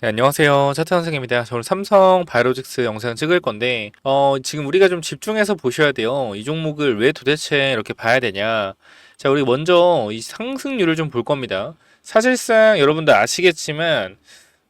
네, 안녕하세요. 차트 선생입니다. 저는 삼성 바이오로직스 영상 찍을 건데, 지금 우리가 좀 집중해서 보셔야 돼요. 이 종목을 왜 도대체 이렇게 봐야 되냐. 자, 우리 먼저 이 상승률을 좀 볼 겁니다. 사실상 여러분들 아시겠지만,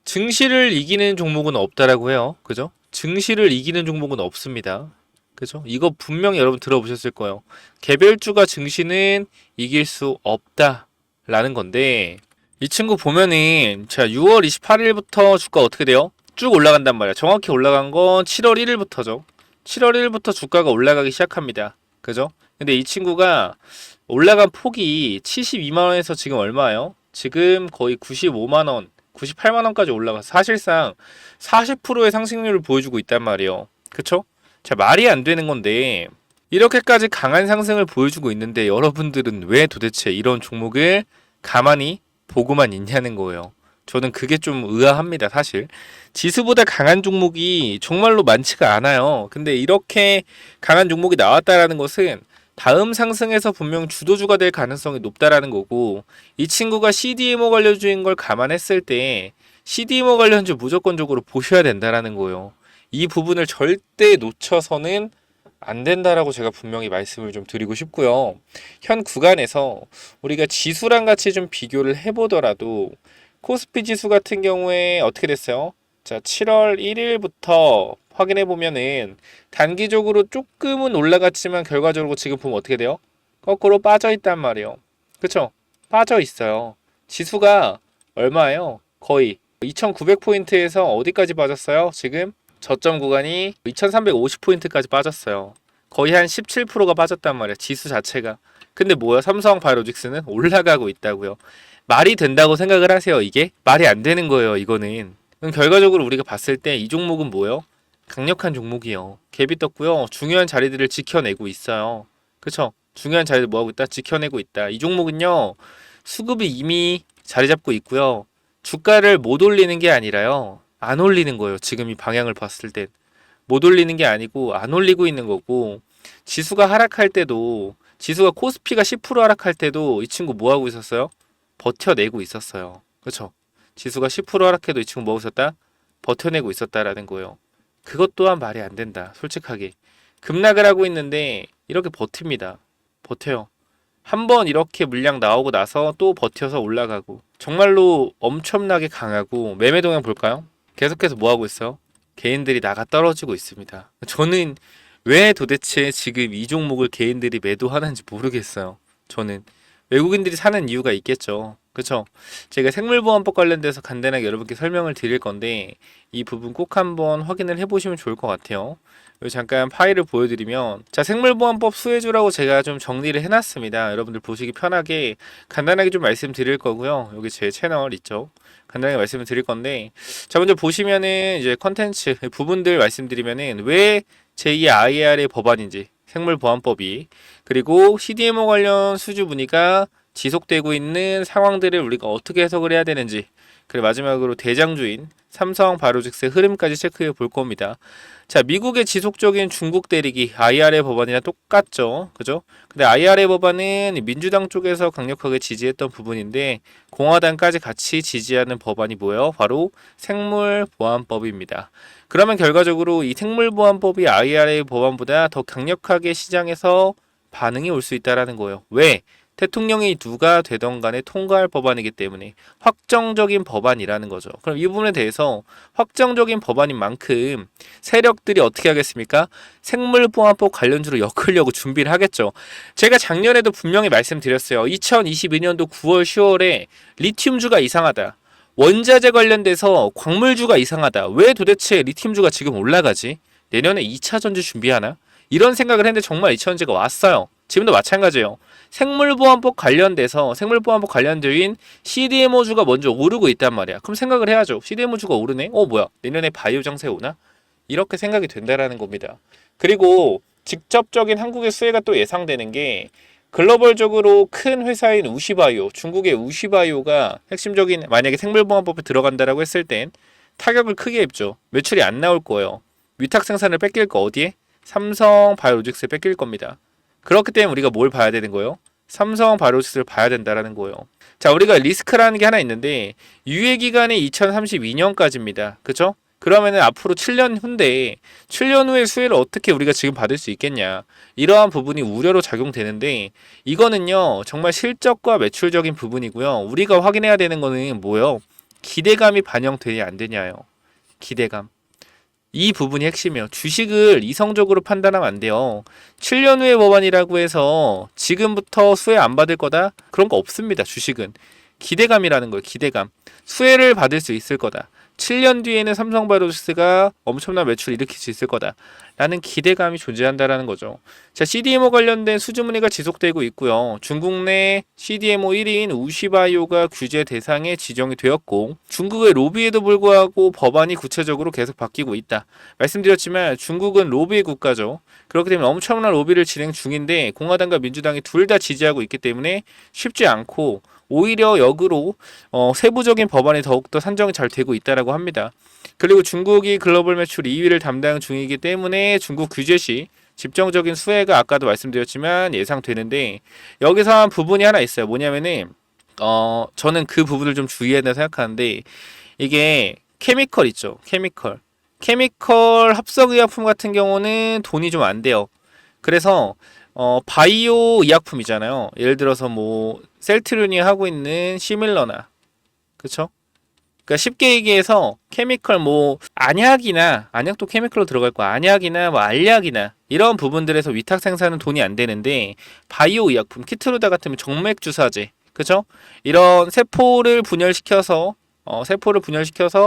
증시를 이기는 종목은 없다라고 해요. 그죠? 증시를 이기는 종목은 없습니다. 그죠? 이거 분명히 여러분 들어보셨을 거예요. 개별주가 증시는 이길 수 없다라는 건데, 이 친구 보면은 자 6월 28일부터 주가 어떻게 돼요? 쭉 올라간단 말이야. 정확히 올라간 건 7월 1일부터죠. 7월 1일부터 주가가 올라가기 시작합니다. 그죠? 근데 이 친구가 올라간 폭이 72만 원에서 지금 얼마예요? 지금 거의 95만 원, 98만 원까지 올라가서 사실상 40%의 상승률을 보여주고 있단 말이에요. 그쵸? 자, 말이 안 되는 건데 이렇게까지 강한 상승을 보여주고 있는데 여러분들은 왜 도대체 이런 종목을 가만히 보고만 있냐는 거예요. 저는 그게 좀 의아합니다, 사실. 지수보다 강한 종목이 정말로 많지가 않아요. 근데 이렇게 강한 종목이 나왔다라는 것은 다음 상승에서 분명 주도주가 될 가능성이 높다라는 거고, 이 친구가 CDMO 관련주인 걸 감안했을 때 CDMO 관련주 무조건적으로 보셔야 된다라는 거예요. 이 부분을 절대 놓쳐서는 안 된다라고 제가 분명히 말씀을 좀 드리고 싶고요. 현 구간에서 우리가 지수랑 같이 좀 비교를 해보더라도 코스피 지수 같은 경우에 어떻게 됐어요? 자, 7월 1일부터 확인해 보면은 단기적으로 조금은 올라갔지만 결과적으로 지금 보면 어떻게 돼요? 거꾸로 빠져 있단 말이에요. 그쵸? 빠져 있어요. 지수가 얼마예요? 거의 2900포인트에서 어디까지 빠졌어요? 지금 저점 구간이 2350포인트까지 빠졌어요. 거의 한 17%가 빠졌단 말이야. 지수 자체가. 근데 뭐야? 삼성 바이오로직스는 올라가고 있다고요. 말이 된다고 생각을 하세요. 이게 말이 안 되는 거예요. 이거는. 그럼 결과적으로 우리가 봤을 때 이 종목은 뭐예요? 강력한 종목이요. 갭이 떴고요. 중요한 자리들을 지켜내고 있어요. 그쵸? 중요한 자리를 뭐하고 있다? 지켜내고 있다. 이 종목은요. 수급이 이미 자리 잡고 있고요. 주가를 못 올리는 게 아니라요. 안 올리는 거예요. 지금 이 방향을 봤을 땐. 못 올리는 게 아니고 안 올리고 있는 거고, 지수가 하락할 때도, 지수가 코스피가 10% 하락할 때도 이 친구 뭐 하고 있었어요? 버텨내고 있었어요. 그렇죠? 지수가 10% 하락해도 이 친구 뭐 하고 있었다? 버텨내고 있었다라는 거예요. 그것 또한 말이 안 된다. 솔직하게. 급락을 하고 있는데 이렇게 버팁니다. 버텨요. 한번 이렇게 물량 나오고 나서 또 버텨서 올라가고, 정말로 엄청나게 강하고. 매매 동향 볼까요? 계속해서 뭐 하고 있어요? 개인들이 나가 떨어지고 있습니다. 저는 왜 도대체 지금 이 종목을 개인들이 매도하는지 모르겠어요. 저는 외국인들이 사는 이유가 있겠죠. 그쵸? 제가 생물보안법 관련돼서 간단하게 여러분께 설명을 드릴 건데 이 부분 꼭 한번 확인을 해보시면 좋을 것 같아요. 여기 잠깐 파일을 보여드리면, 자, 생물보안법 수혜주라고 제가 좀 정리를 해놨습니다. 여러분들 보시기 편하게 간단하게 좀 말씀드릴 거고요. 여기 제 채널 있죠? 간단하게 말씀을 드릴 건데, 자, 먼저 보시면은 이제 컨텐츠 부분들 말씀드리면은 왜 제2의 IAR의 법안인지, 생물보안법이, 그리고 CDMO 관련 수주 문의가 지속되고 있는 상황들을 우리가 어떻게 해석을 해야 되는지, 그리고 마지막으로 대장주인 삼성 바이오로직스의 흐름까지 체크해 볼 겁니다. 자, 미국의 지속적인 중국 대리기 IRA 법안이랑 똑같죠. 그죠? 근데 IRA 법안은 민주당 쪽에서 강력하게 지지했던 부분인데 공화당까지 같이 지지하는 법안이 뭐예요? 바로 생물보안법입니다. 그러면 결과적으로 이 생물보안법이 IRA 법안보다 더 강력하게 시장에서 반응이 올 수 있다라는 거예요. 왜? 대통령이 누가 되던 간에 통과할 법안이기 때문에 확정적인 법안이라는 거죠. 그럼 이 부분에 대해서 확정적인 법안인 만큼 세력들이 어떻게 하겠습니까? 생물보안법 관련주로 엮으려고 준비를 하겠죠. 제가 작년에도 분명히 말씀드렸어요. 2022년도 9월, 10월에 리튬주가 이상하다. 원자재 관련돼서 광물주가 이상하다. 왜 도대체 리튬주가 지금 올라가지? 내년에 2차 전지 준비하나? 이런 생각을 했는데 정말 2차 전지가 왔어요. 지금도 마찬가지예요. 생물보안법 관련돼서 생물보안법 관련주인 CDMO주가 먼저 오르고 있단 말이야. 그럼 생각을 해야죠. CDMO주가 오르네? 뭐야? 내년에 바이오 장세 오나? 이렇게 생각이 된다라는 겁니다. 그리고 직접적인 한국의 수혜가 또 예상되는 게, 글로벌적으로 큰 회사인 우시바이오, 중국의 우시바이오가 핵심적인, 만약에 생물보안법에 들어간다라고 했을 땐 타격을 크게 입죠. 매출이 안 나올 거예요. 위탁 생산을 뺏길 거 어디에? 삼성 바이오로직스에 뺏길 겁니다. 그렇기 때문에 우리가 뭘 봐야 되는 거예요? 삼성 바이오로직스를 봐야 된다라는 거예요. 자, 우리가 리스크라는 게 하나 있는데 유예 기간이 2032년까지입니다. 그죠? 그러면은 앞으로 7년 후인데 7년 후에 수혜를 어떻게 우리가 지금 받을 수 있겠냐. 이러한 부분이 우려로 작용되는데 이거는요. 정말 실적과 매출적인 부분이고요. 우리가 확인해야 되는 거는 뭐예요? 기대감이 반영되냐 안 되냐요. 기대감. 이 부분이 핵심이에요. 주식을 이성적으로 판단하면 안 돼요. 7년 후의 법안이라고 해서 지금부터 수혜 안 받을 거다? 그런 거 없습니다. 주식은. 기대감이라는 거예요. 기대감. 수혜를 받을 수 있을 거다. 7년 뒤에는 삼성바이오로직스가 엄청난 매출을 일으킬 수 있을 거다. 라는 기대감이 존재한다라는 거죠. 자, CDMO 관련된 수주문의가 지속되고 있고요. 중국 내 CDMO 1위인 우시바이오가 규제 대상에 지정이 되었고 중국의 로비에도 불구하고 법안이 구체적으로 계속 바뀌고 있다. 말씀드렸지만 중국은 로비 국가죠. 그렇기 때문에 엄청난 로비를 진행 중인데 공화당과 민주당이 둘 다 지지하고 있기 때문에 쉽지 않고 오히려 역으로 세부적인 법안이 더욱더 산정이 잘 되고 있다라고 합니다. 그리고 중국이 글로벌 매출 2위를 담당 중이기 때문에 중국 규제 시 집정적인 수혜가 아까도 말씀드렸지만 예상되는데 여기서 한 부분이 하나 있어요. 뭐냐면은 저는 그 부분을 좀 주의해야 된다 생각하는데 이게 케미컬 있죠. 케미컬 합성의약품 같은 경우는 돈이 좀 안 돼요. 그래서 바이오 의약품이잖아요. 예를 들어서 뭐 셀트리온이 하고 있는 시밀러나, 그쵸? 그러니까 쉽게 얘기해서 케미컬 뭐 안약도 케미컬로 들어갈 거야. 안약이나 뭐 알약이나 이런 부분들에서 위탁 생산은 돈이 안 되는데 바이오 의약품, 키트루다 같은 정맥 주사제, 그쵸? 이런 세포를 분열시켜서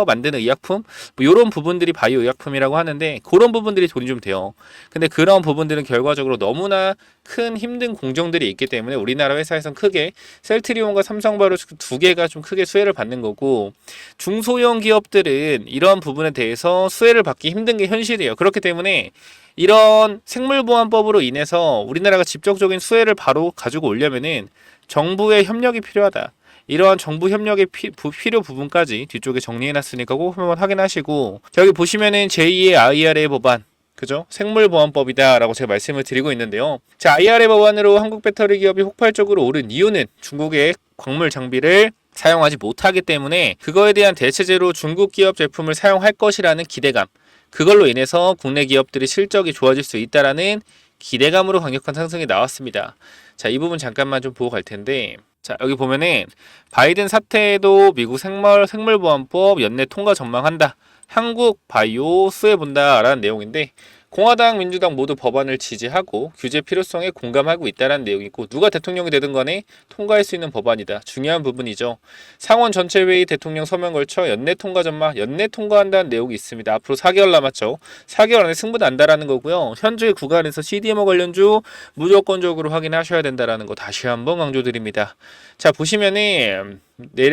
만드는 의약품 뭐 이런 부분들이 바이오 의약품이라고 하는데 그런 부분들이 돈이 좀 돼요. 근데 그런 부분들은 결과적으로 너무나 큰 힘든 공정들이 있기 때문에 우리나라 회사에선 크게 셀트리온과 삼성바이오로직스 두 개가 좀 크게 수혜를 받는 거고 중소형 기업들은 이런 부분에 대해서 수혜를 받기 힘든 게 현실이에요. 그렇기 때문에 이런 생물보안법으로 인해서 우리나라가 직접적인 수혜를 바로 가지고 오려면은 정부의 협력이 필요하다. 이러한 정부 협력의 필요 부분까지 뒤쪽에 정리해놨으니까 꼭 한번 확인하시고 여기 보시면은 제2의 IRA 법안 그죠? 생물보안법이다 라고 제가 말씀을 드리고 있는데요. 자, IRA 법안으로 한국 배터리 기업이 폭발적으로 오른 이유는 중국의 광물 장비를 사용하지 못하기 때문에 그거에 대한 대체제로 중국 기업 제품을 사용할 것이라는 기대감, 그걸로 인해서 국내 기업들의 실적이 좋아질 수 있다라는 기대감으로 강력한 상승이 나왔습니다. 자, 이 부분 잠깐만 좀 보고 갈 텐데 자, 여기 보면은 바이든 사태에도 미국 생물보안법 연내 통과 전망한다. 한국 바이오 수혜 본다라는 내용인데 공화당, 민주당 모두 법안을 지지하고 규제 필요성에 공감하고 있다는 내용이고 누가 대통령이 되든 간에 통과할 수 있는 법안이다. 중요한 부분이죠. 상원 전체 회의 대통령 서명 걸쳐 연내 통과 전망, 연내 통과한다는 내용이 있습니다. 앞으로 4개월 남았죠. 4개월 안에 승부 난다라는 거고요. 현재 구간에서 CDMO 관련주 무조건적으로 확인하셔야 된다라는 거 다시 한번 강조드립니다. 자, 보시면은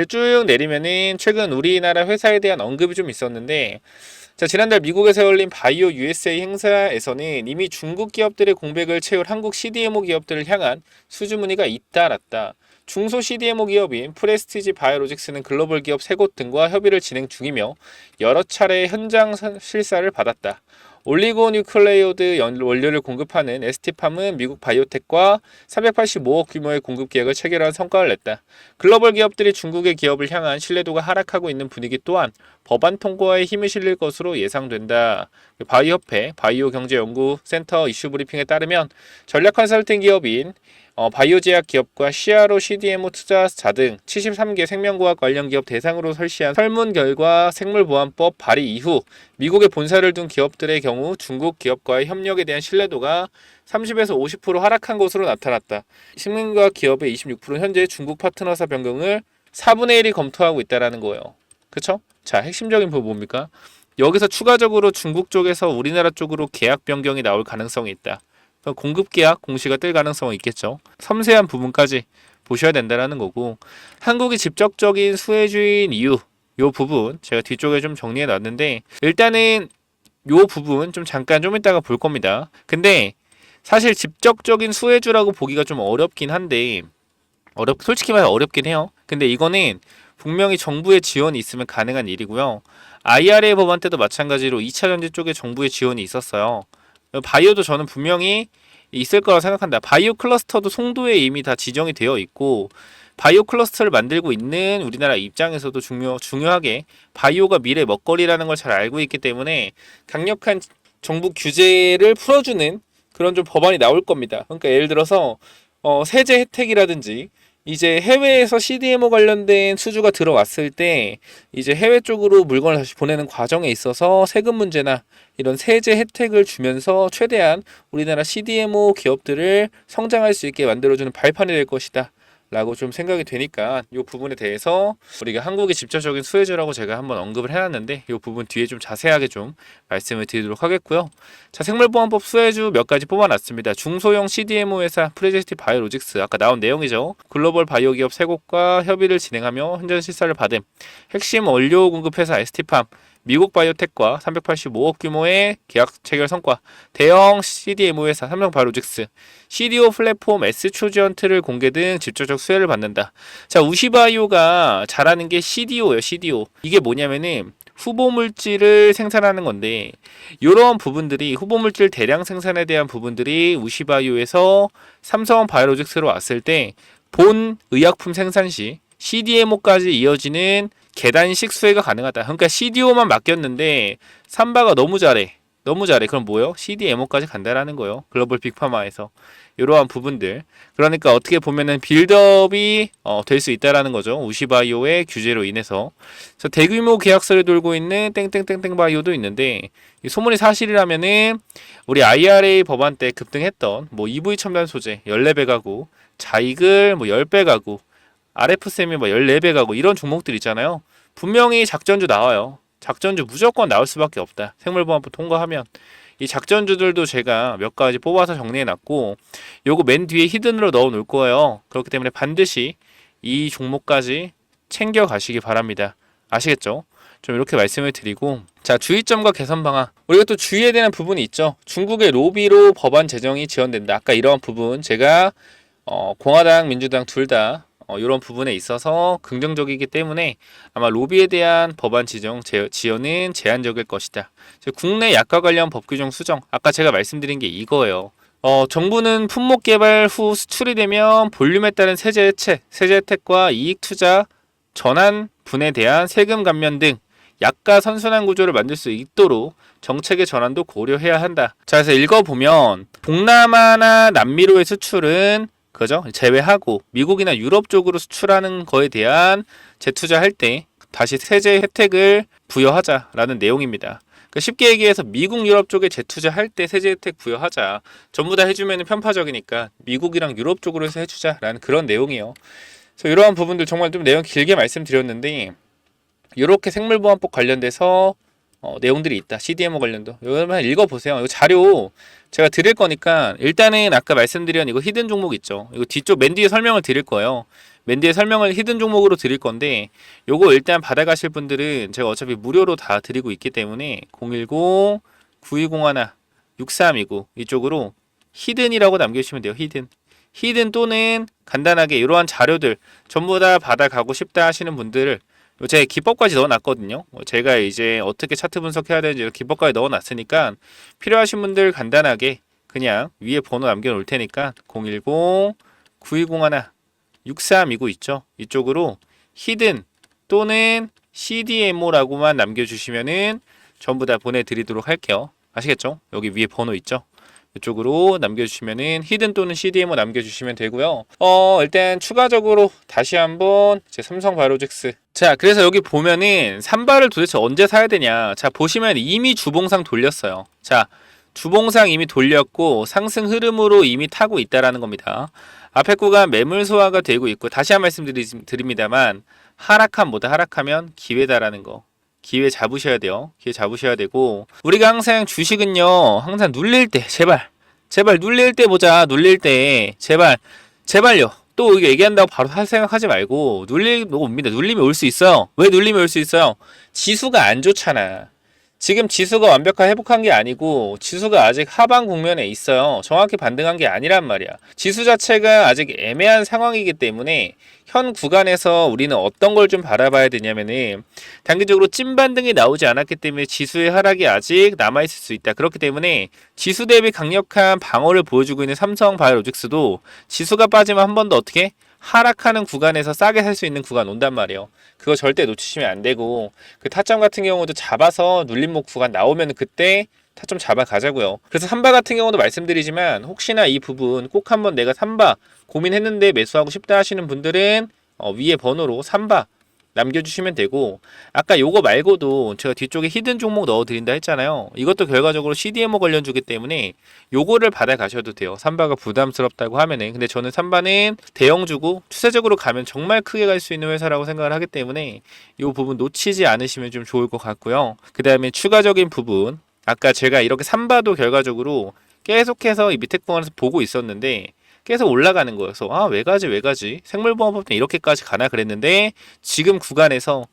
쭉 내리면은 최근 우리나라 회사에 대한 언급이 좀 있었는데 자, 지난달 미국에서 열린 바이오 USA 행사에서는 이미 중국 기업들의 공백을 채울 한국 CDMO 기업들을 향한 수주문의가 잇따랐다. 중소 CDMO 기업인 프레스티지 바이오로직스는 글로벌 기업 3곳 등과 협의를 진행 중이며 여러 차례 현장 실사를 받았다. 올리고뉴클레오드 원료를 공급하는 ST팜은 미국 바이오텍과 385억 규모의 공급 계약을 체결한 성과를 냈다. 글로벌 기업들이 중국의 기업을 향한 신뢰도가 하락하고 있는 분위기 또한 법안 통과에 힘이 실릴 것으로 예상된다. 바이오협회 바이오경제연구센터 이슈 브리핑에 따르면 전략 컨설팅 기업인 바이오제약 기업과 CRO, CDMO 투자자 등 73개 생명과학 관련 기업 대상으로 설치한 설문 결과 생물보안법 발의 이후 미국에 본사를 둔 기업들의 경우 중국 기업과의 협력에 대한 신뢰도가 30에서 50% 하락한 것으로 나타났다. 생명과학 기업의 26%는 현재 중국 파트너사 변경을 4분의 1이 검토하고 있다는 거예요. 그쵸? 자, 핵심적인 부분 뭡니까? 여기서 추가적으로 중국 쪽에서 우리나라 쪽으로 계약 변경이 나올 가능성이 있다. 공급 계약 공시가 뜰 가능성은 있겠죠. 섬세한 부분까지 보셔야 된다는 거고 한국이 직접적인 수혜주인 이유 요 부분 제가 뒤쪽에 좀 정리해 놨는데 일단은 요 부분 좀 잠깐 좀 이따가 볼 겁니다. 근데 사실 직접적인 수혜주라고 보기가 좀 어렵긴 한데 솔직히 말해 어렵긴 해요. 근데 이거는 분명히 정부의 지원이 있으면 가능한 일이고요. IRA 법안 때도 마찬가지로 2차 전지 쪽에 정부의 지원이 있었어요. 바이오도 저는 분명히 있을 거라고 생각한다. 바이오 클러스터도 송도에 이미 다 지정이 되어 있고 바이오 클러스터를 만들고 있는 우리나라 입장에서도 중요하게 바이오가 미래 먹거리라는 걸 잘 알고 있기 때문에 강력한 정부 규제를 풀어주는 그런 좀 법안이 나올 겁니다. 그러니까 예를 들어서 세제 혜택이라든지 이제 해외에서 CDMO 관련된 수주가 들어왔을 때 이제 해외 쪽으로 물건을 다시 보내는 과정에 있어서 세금 문제나 이런 세제 혜택을 주면서 최대한 우리나라 CDMO 기업들을 성장할 수 있게 만들어주는 발판이 될 것이다 라고 좀 생각이 되니까 이 부분에 대해서 우리가 한국의 직접적인 수혜주라고 제가 한번 언급을 해놨는데 이 부분 뒤에 좀 자세하게 좀 말씀을 드리도록 하겠고요. 자, 생물보안법 수혜주 몇 가지 뽑아놨습니다. 중소형 CDMO 회사 프레제스티 바이오로직스 아까 나온 내용이죠. 글로벌 바이오 기업 3곳과 협의를 진행하며 현장 실사를 받은 핵심 원료 공급 회사 ST팜 미국 바이오텍과 385억 규모의 계약 체결 성과, 대형 CDMO 회사 삼성바이오로직스, CDO 플랫폼 S초지언트를 공개 등 직접적 수혜를 받는다. 자, 우시바이오가 잘하는 게 CDO예요, CDO. 이게 뭐냐면은 후보물질을 생산하는 건데 이런 부분들이 후보물질 대량 생산에 대한 부분들이 우시바이오에서 삼성바이오로직스로 왔을 때 본 의약품 생산 시 CDMO까지 이어지는 계단식 수혜가 가능하다. 그러니까 CDO만 맡겼는데 삼바가 너무 잘해. 너무 잘해. 그럼 뭐요? CDMO까지 간다라는 거예요. 글로벌 빅파마에서. 이러한 부분들. 그러니까 어떻게 보면은 빌드업이 될 수 있다라는 거죠. 우시바이오의 규제로 인해서. 그래서 대규모 계약서를 돌고 있는 땡땡땡땡 바이오도 있는데 이 소문이 사실이라면은 우리 IRA 법안 때 급등했던 뭐 EV 첨단 소재 14배 가구, 자이글 뭐 10배 가구, RF쌤이 뭐 14배 가구 이런 종목들 있잖아요. 분명히 작전주 나와요. 작전주 무조건 나올 수밖에 없다. 생물보안법 통과하면. 이 작전주들도 제가 몇 가지 뽑아서 정리해놨고 요거 맨 뒤에 히든으로 넣어 놓을 거예요. 그렇기 때문에 반드시 이 종목까지 챙겨 가시기 바랍니다. 아시겠죠? 좀 이렇게 말씀을 드리고 자, 주의점과 개선 방안. 우리가 또 주의해야 되는 부분이 있죠. 중국의 로비로 법안 제정이 지연된다. 아까 이러한 부분 제가 공화당, 민주당 둘 다 이런 부분에 있어서 긍정적이기 때문에 아마 로비에 대한 법안 지연은 제한적일 것이다. 국내 약과 관련 법 규정 수정. 아까 제가 말씀드린 게 이거예요. 정부는 품목 개발 후 수출이 되면 볼륨에 따른 세제 혜택과 이익 투자 전환 분에 대한 세금 감면 등 약가 선순환 구조를 만들 수 있도록 정책의 전환도 고려해야 한다. 자, 그래서 읽어보면 동남아나 남미로의 수출은 그죠? 제외하고 미국이나 유럽 쪽으로 수출하는 거에 대한 재투자할 때 다시 세제 혜택을 부여하자라는 내용입니다. 그러니까 쉽게 얘기해서 미국, 유럽 쪽에 재투자할 때 세제 혜택 부여하자. 전부 다 해주면 편파적이니까 미국이랑 유럽 쪽으로 해서 해주자라는 그런 내용이에요. 그래서 이러한 부분들 정말 좀 내용 길게 말씀드렸는데 이렇게 생물보안법 관련돼서 내용들이 있다. CDMO 관련도. 이거만 읽어보세요. 이거 자료 제가 드릴 거니까 일단은 아까 말씀드린 이거 히든 종목 있죠. 이거 뒤쪽 맨 뒤에 설명을 드릴 거예요. 맨 뒤에 설명을 히든 종목으로 드릴 건데 요거 일단 받아가실 분들은 제가 어차피 무료로 다 드리고 있기 때문에 010-9201-6329 이쪽으로 히든이라고 남겨주시면 돼요. 히든 또는 간단하게 이러한 자료들 전부 다 받아가고 싶다 하시는 분들을 제가 기법까지 넣어놨거든요. 제가 이제 어떻게 차트 분석해야 되는지 기법까지 넣어놨으니까 필요하신 분들 간단하게 그냥 위에 번호 남겨놓을 테니까 010-9201-6329 있죠. 이쪽으로 히든 또는 CDMO라고만 남겨주시면은 전부 다 보내드리도록 할게요. 아시겠죠? 여기 위에 번호 있죠? 이쪽으로 남겨주시면은 히든 또는 CDMO 남겨주시면 되고요. 일단 추가적으로 다시 한번 제 삼성바이오로직스. 자, 그래서 여기 보면은 삼바를 도대체 언제 사야 되냐. 자, 보시면 이미 주봉상 돌렸어요. 자, 주봉상 이미 돌렸고 상승 흐름으로 이미 타고 있다라는 겁니다. 앞에 구간 매물 소화가 되고 있고 다시 한 말씀 드립니다만 하락하면 기회다라는 거. 기회 잡으셔야 돼요. 기회 잡으셔야 되고 우리가 항상 주식은요 항상 눌릴 때 제발 눌릴 때 보자. 눌릴 때 제발요. 또 이거 얘기한다고 바로 할 생각하지 말고 눌리면 옵니다. 눌리면 올 수 있어요. 왜 눌리면 올 수 있어요? 지수가 안 좋잖아. 지금 지수가 완벽한 회복한 게 아니고 지수가 아직 하방 국면에 있어요. 정확히 반등한 게 아니란 말이야. 지수 자체가 아직 애매한 상황이기 때문에 현 구간에서 우리는 어떤 걸 좀 바라봐야 되냐면은 단기적으로 찐 반등이 나오지 않았기 때문에 지수의 하락이 아직 남아있을 수 있다. 그렇기 때문에 지수 대비 강력한 방어를 보여주고 있는 삼성바이오로직스도 지수가 빠지면 한 번 더 어떻게 하락하는 구간에서 싸게 살 수 있는 구간 온단 말이에요. 그거 절대 놓치시면 안 되고 그 타점 같은 경우도 잡아서 눌림목 구간 나오면 그때 타점 잡아 가자고요. 그래서 삼바 같은 경우도 말씀드리지만 혹시나 이 부분 꼭 한번 내가 삼바 고민했는데 매수하고 싶다 하시는 분들은 위에 번호로 삼바 남겨주시면 되고, 아까 요거 말고도 제가 뒤쪽에 히든 종목 넣어드린다 했잖아요. 이것도 결과적으로 CDMO 관련주기 때문에 요거를 받아 가셔도 돼요. 삼바가 부담스럽다고 하면은. 근데 저는 삼바는 대형주고 추세적으로 가면 정말 크게 갈 수 있는 회사라고 생각을 하기 때문에 요 부분 놓치지 않으시면 좀 좋을 것 같고요. 그 다음에 추가적인 부분, 아까 제가 이렇게 삼바도 결과적으로 계속해서 이 밑에 구간에서 보고 있었는데 계속 올라가는 거여서 왜 가지 생물보험법 때 이렇게까지 가나 그랬는데 지금 구간에서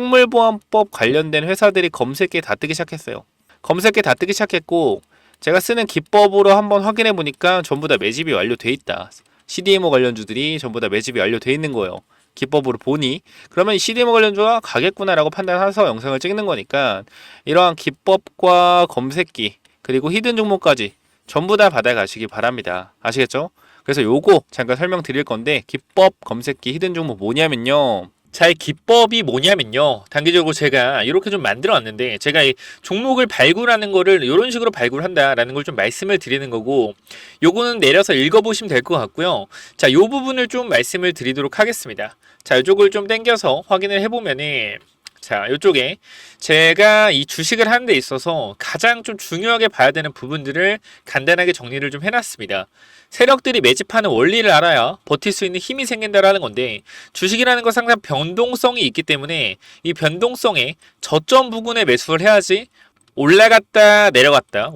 생물보험법 관련된 회사들이 검색에 다 뜨기 시작했어요. 검색에 다 뜨기 시작했고 제가 쓰는 기법으로 한번 확인해 보니까 전부 다 매집이 완료돼 있다. CDMO 관련주들이 전부 다 매집이 완료돼 있는 거예요. 기법으로 보니 그러면 이 CDMO 관련주가 가겠구나라고 판단해서 영상을 찍는 거니까 이러한 기법과 검색기 그리고 히든 종목까지 전부 다 받아가시기 바랍니다. 아시겠죠? 그래서 요거 잠깐 설명드릴 건데 기법 검색기 히든 종목 뭐냐면요. 자, 이 기법이 뭐냐면요. 단기적으로 제가 이렇게 좀 만들어 왔는데 제가 이 종목을 발굴하는 거를 이런 식으로 발굴한다라는 걸 좀 말씀을 드리는 거고 요거는 내려서 읽어보시면 될 것 같고요. 자, 요 부분을 좀 말씀을 드리도록 하겠습니다. 자, 이쪽을 좀 당겨서 확인을 해보면은 자, 이쪽에 제가 이 주식을 하는 데 있어서 가장 좀 중요하게 봐야 되는 부분들을 간단하게 정리를 좀 해놨습니다. 세력들이 매집하는 원리를 알아야 버틸 수 있는 힘이 생긴다라는 건데 주식이라는 건 항상 변동성이 있기 때문에 이 변동성에 저점 부근에 매수를 해야지 올라갔다 내려갔다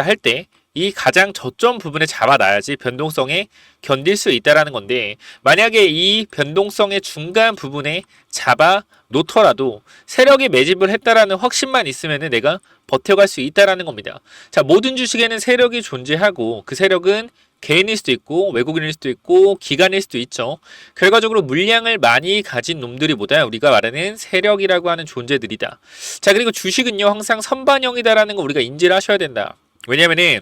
할 때 이 가장 저점 부분에 잡아놔야지 변동성에 견딜 수 있다라는 건데 만약에 이 변동성의 중간 부분에 잡아 놓더라도 세력이 매집을 했다라는 확신만 있으면 내가 버텨갈 수 있다라는 겁니다. 자, 모든 주식에는 세력이 존재하고 그 세력은 개인일 수도 있고 외국인일 수도 있고 기관일 수도 있죠. 결과적으로 물량을 많이 가진 놈들이보다 우리가 말하는 세력이라고 하는 존재들이다. 자, 그리고 주식은요 항상 선반영이다라는 거 우리가 인지를 하셔야 된다. 왜냐면은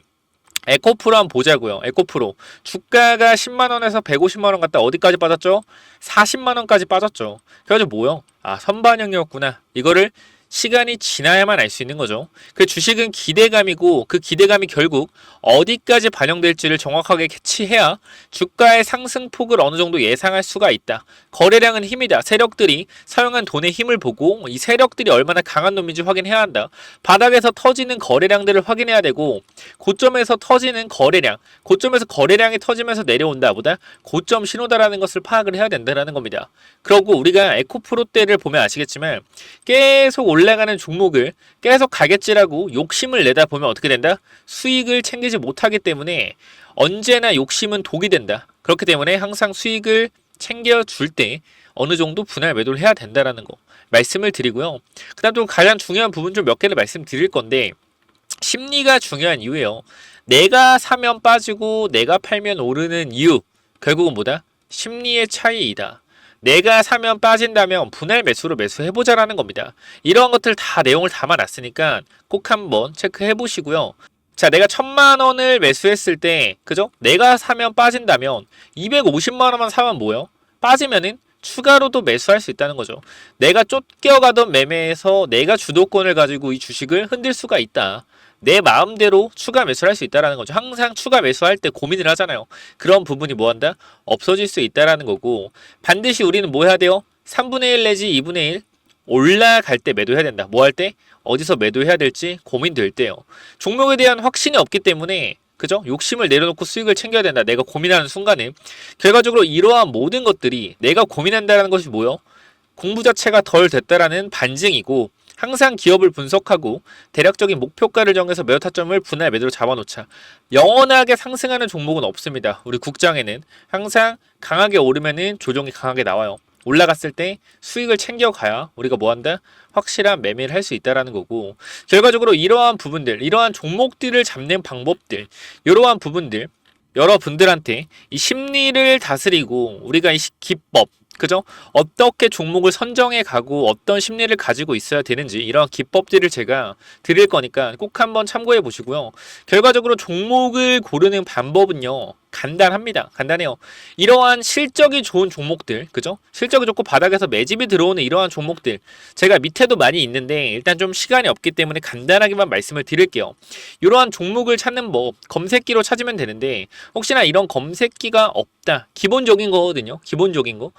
에코프로 한번 보자고요. 에코프로 주가가 10만원에서 150만원 갔다 어디까지 빠졌죠? 40만원까지 빠졌죠. 그래가지고 뭐요? 선반영이었구나. 이거를 시간이 지나야만 알 수 있는 거죠. 그 주식은 기대감이고 그 기대감이 결국 어디까지 반영될지를 정확하게 캐치해야 주가의 상승폭을 어느 정도 예상할 수가 있다. 거래량은 힘이다. 세력들이 사용한 돈의 힘을 보고 이 세력들이 얼마나 강한 놈인지 확인해야 한다. 바닥에서 터지는 거래량들을 확인해야 되고 고점에서 터지는 거래량, 고점에서 거래량이 터지면서 내려온다 보다 고점 신호다라는 것을 파악을 해야 된다는 겁니다. 그러고 우리가 에코프로 때를 보면 아시겠지만 계속 올라가는 종목을 계속 가겠지라고 욕심을 내다 보면 어떻게 된다? 수익을 챙기지 못하기 때문에 언제나 욕심은 독이 된다. 그렇기 때문에 항상 수익을 챙겨줄 때 어느 정도 분할 매도를 해야 된다라는 거 말씀을 드리고요. 그 다음 또 가장 중요한 부분 좀 몇 개를 말씀드릴 건데 심리가 중요한 이유예요. 내가 사면 빠지고 내가 팔면 오르는 이유 결국은 뭐다? 심리의 차이이다. 내가 사면 빠진다면 분할 매수로 매수해보자라는 겁니다. 이러한 것들 다 내용을 담아놨으니까 꼭 한번 체크해보시고요. 자, 내가 1000만원을 매수했을 때 그죠? 내가 사면 빠진다면 250만원만 사면 뭐예요? 빠지면은 추가로도 매수할 수 있다는 거죠. 내가 쫓겨가던 매매에서 내가 주도권을 가지고 이 주식을 흔들 수가 있다. 내 마음대로 추가 매수를 할 수 있다는 거죠. 항상 추가 매수할 때 고민을 하잖아요. 그런 부분이 뭐한다? 없어질 수 있다는 거고 반드시 우리는 뭐 해야 돼요? 3분의 1 내지 2분의 1 올라갈 때 매도해야 된다. 뭐 할 때? 어디서 매도해야 될지 고민될 때요. 종목에 대한 확신이 없기 때문에 그죠? 욕심을 내려놓고 수익을 챙겨야 된다. 내가 고민하는 순간에 결과적으로 이러한 모든 것들이 내가 고민한다는 것이 뭐요? 공부 자체가 덜 됐다라는 반증이고 항상 기업을 분석하고 대략적인 목표가를 정해서 매도 타점을 분할 매도로 잡아놓자. 영원하게 상승하는 종목은 없습니다. 우리 국장에는 항상 강하게 오르면은 조정이 강하게 나와요. 올라갔을 때 수익을 챙겨가야 우리가 뭐한다? 확실한 매매를 할 수 있다라는 거고, 결과적으로 이러한 부분들, 이러한 종목들을 잡는 방법들, 이러한 부분들 여러분들한테 이 심리를 다스리고 우리가 이 기법, 그죠? 어떻게 종목을 선정해 가고 어떤 심리를 가지고 있어야 되는지 이런 기법들을 제가 드릴 거니까 꼭 한번 참고해 보시고요. 결과적으로 종목을 고르는 방법은요, 간단합니다. 간단해요. 이러한 실적이 좋은 종목들, 그죠? 실적이 좋고 바닥에서 매집이 들어오는 이러한 종목들, 제가 밑에도 많이 있는데 일단 좀 시간이 없기 때문에 간단하게만 말씀을 드릴게요. 이러한 종목을 찾는 법, 검색기로 찾으면 되는데 혹시나 이런 검색기가 없다, 기본적인 거거든요. 기본적인 거.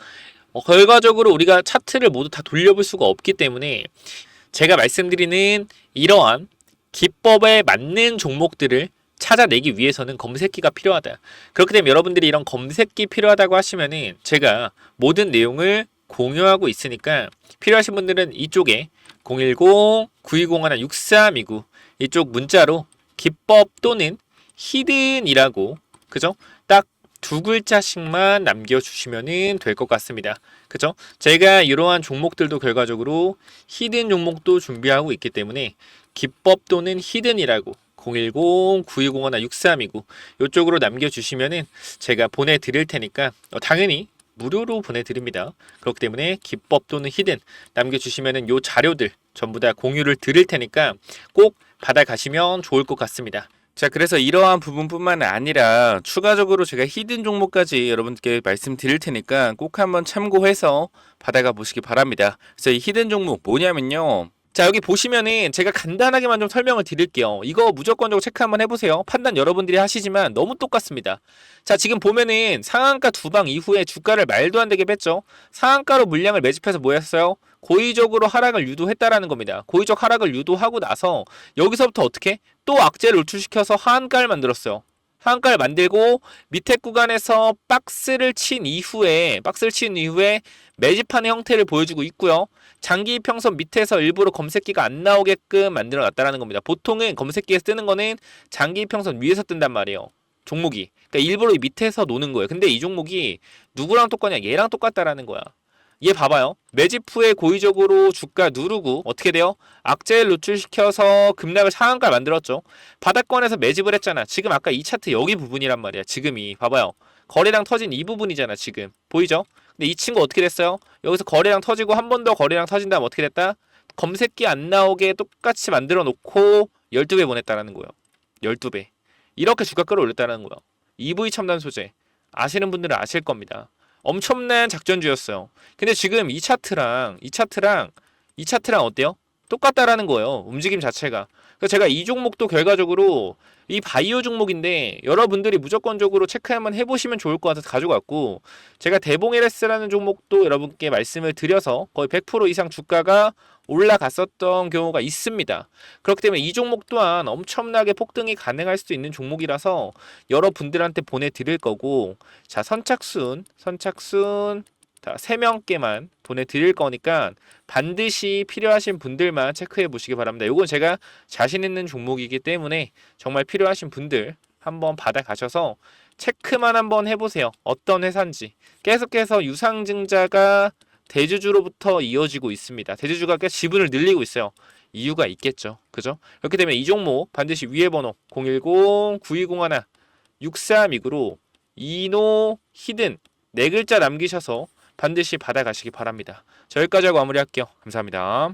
결과적으로 우리가 차트를 모두 다 돌려볼 수가 없기 때문에 제가 말씀드리는 이러한 기법에 맞는 종목들을 찾아내기 위해서는 검색기가 필요하다. 그렇기 때문에 여러분들이 이런 검색기 필요하다고 하시면은 제가 모든 내용을 공유하고 있으니까 필요하신 분들은 이쪽에 010-9201-6329 이쪽 문자로 기법 또는 히든이라고, 그죠? 딱 두 글자씩만 남겨주시면 될 것 같습니다. 그죠? 제가 이러한 종목들도 결과적으로 히든 종목도 준비하고 있기 때문에 기법 또는 히든이라고 010-9201-6329 이쪽으로 남겨주시면은 제가 보내드릴 테니까 당연히 무료로 보내드립니다. 그렇기 때문에 기법 또는 히든 남겨주시면은 요 자료들 전부 다 공유를 드릴 테니까 꼭 받아가시면 좋을 것 같습니다. 자, 그래서 이러한 부분뿐만 아니라 추가적으로 제가 히든 종목까지 여러분께 말씀드릴 테니까 꼭 한번 참고해서 받아가 보시기 바랍니다. 그래서 이 히든 종목 뭐냐면요. 자, 여기 보시면은 제가 간단하게만 좀 설명을 드릴게요. 이거 무조건적으로 체크 한번 해보세요. 판단 여러분들이 하시지만 너무 똑같습니다. 자, 지금 보면은 상한가 두 방 이후에 주가를 말도 안 되게 뺐죠. 상한가로 물량을 매집해서 뭐 했어요? 고의적으로 하락을 유도했다라는 겁니다. 고의적 하락을 유도하고 나서 여기서부터 어떻게? 또 악재를 노출시켜서 하한가를 만들었어요. 하한가를 만들고 밑에 구간에서 박스를 친 이후에 매집하는 형태를 보여주고 있고요. 장기 이평선 밑에서 일부러 검색기가 안 나오게끔 만들어 놨다라는 겁니다. 보통은 검색기에서 뜨는 거는 장기 이평선 위에서 뜬단 말이에요. 종목이. 그러니까 일부러 밑에서 노는 거예요. 근데 이 종목이 누구랑 똑같냐? 얘랑 똑같다라는 거야. 얘 봐봐요. 매집 후에 고의적으로 주가 누르고 어떻게 돼요? 악재를 노출시켜서 급락을 상한가를 만들었죠. 바닥권에서 매집을 했잖아. 지금 아까 이 차트 여기 부분이란 말이야. 지금이 봐봐요. 거래량 터진 이 부분이잖아. 지금 보이죠? 근데 이 친구 어떻게 됐어요? 여기서 거래량 터지고 한 번 더 거래량 터진 다음 어떻게 됐다? 검색기 안 나오게 똑같이 만들어 놓고 12배 보냈다라는 거예요. 12배. 이렇게 주가 끌어올렸다는 거예요. EV 첨단 소재 아시는 분들은 아실 겁니다. 엄청난 작전주였어요. 근데 지금 이 차트랑 어때요? 똑같다라는 거예요. 움직임 자체가. 그래서 제가 이 종목도 결과적으로 이 바이오 종목인데 여러분들이 무조건적으로 체크 한번 해보시면 좋을 것 같아서 가져갔고, 제가 대봉 LS라는 종목도 여러분께 말씀을 드려서 거의 100% 이상 주가가 올라갔었던 경우가 있습니다. 그렇기 때문에 이 종목 또한 엄청나게 폭등이 가능할 수도 있는 종목이라서 여러분들한테 보내드릴 거고, 자, 선착순 자, 3명께만 보내드릴 거니까 반드시 필요하신 분들만 체크해 보시기 바랍니다. 이건 제가 자신 있는 종목이기 때문에 정말 필요하신 분들 한번 받아가셔서 체크만 한번 해보세요. 어떤 회사인지. 계속해서 유상증자가 대주주로부터 이어지고 있습니다. 대주주가 지분을 늘리고 있어요. 이유가 있겠죠. 그죠? 그렇기 때문에 이 종목 반드시 위에 번호 010-9201-6329로 이노 히든 4글자 남기셔서 반드시 받아가시기 바랍니다. 자, 여기까지 하고 마무리할게요. 감사합니다.